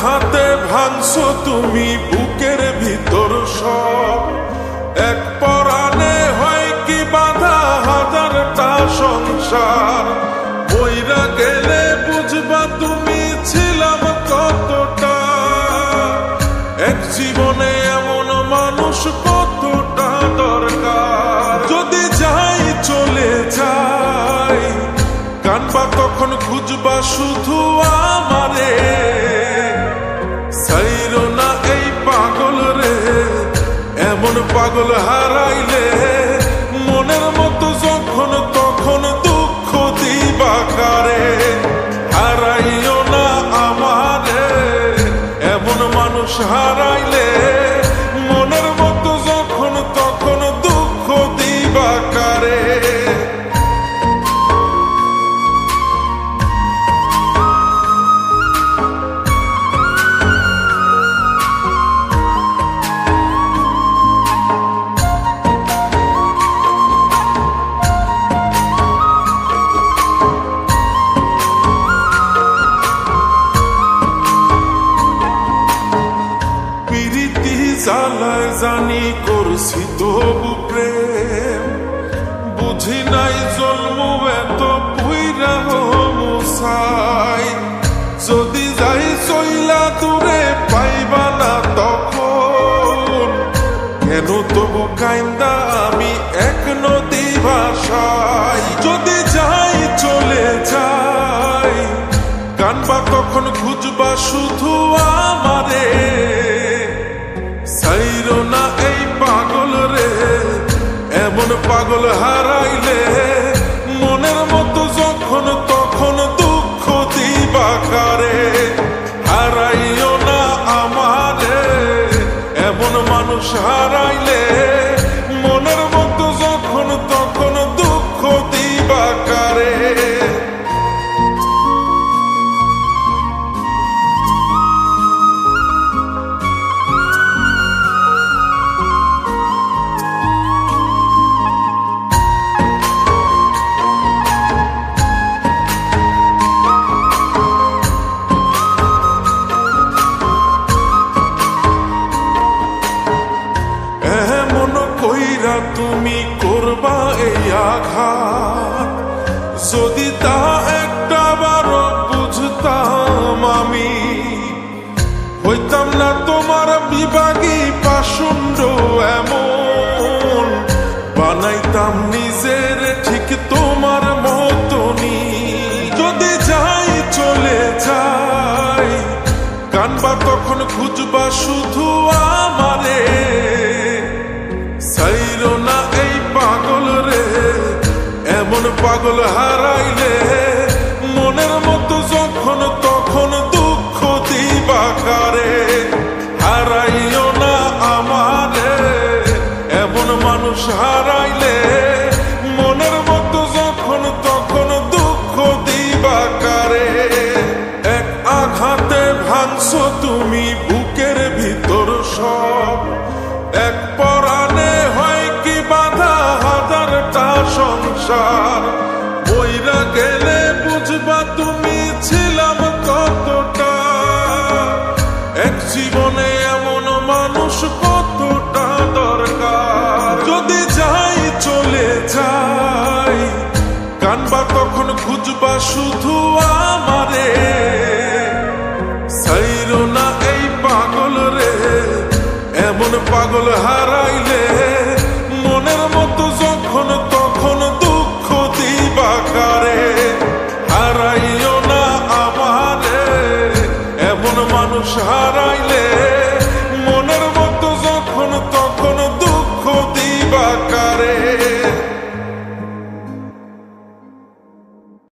আঘাতে ভাঙছো তুমি বুকের ভিতর সব। এক পরাণে হয় কি বাধা হাজারটা সংসার। বইরা গেলে বুঝবা তুমি ছিলাম কতটা। এক জীবনে এমন মানুষ কতটা দরকার। যদি যাই চলে যাই কানবা তখন খুঁজবা শুধু আমারে। সাইরো না এই পাগল রে, এমন পাগল হারাইলে মনের মতো যখন তখন দুঃখ দিবা কারে। হারাইও না আমারে, এমন মানুষ হারাইলে মনের মতো যখন তখন দুঃখ দিবা কারে। জ্বালায় জানি করছি তবু প্রেম। বুঝি নাই জন্ম এত পুইরা মুসাই। যদি যাই চইলা দূরে পাইবা না তখন কেন তবু কাইন্দা আমি এক নদী ভাষায়। যদি যাই চলে যাই কানবা তখন খুঁজবা শুধু আমারে। সাইরো না এই পাগল রে, এমন পাগল হারাইলে মনের মতো যখন তখন দুঃখ দিবা কারে। হারাইও না আমারে, এমন মানুষ হারাইলে মনের মতো যখন তখন দুঃখ দিবা কারে। কইরা তুমি করবা এই আঘাত। যদি তা একটা বার বুঝতাম আমি হইতাম না তোমার বিভাগী পাষণ্ড এমন। বানাইতাম নিজের ঠিক তোমার মতনই। যদি যাই চলে যাই কানবা তখন খুঁজবা শুধু আমারে। সাইরো না এই পাগল রে, এমন পাগল হারাইলে মনের মতো যখন তখন দুঃখ দিবা কারে। হারাইও না আমারে, এমন মানুষ হারাইলে মনের মতো যখন তখন দুঃখ দিবা কারে। এক আঘাতে ভাঙছো তুমি বুকের ভিতর সব।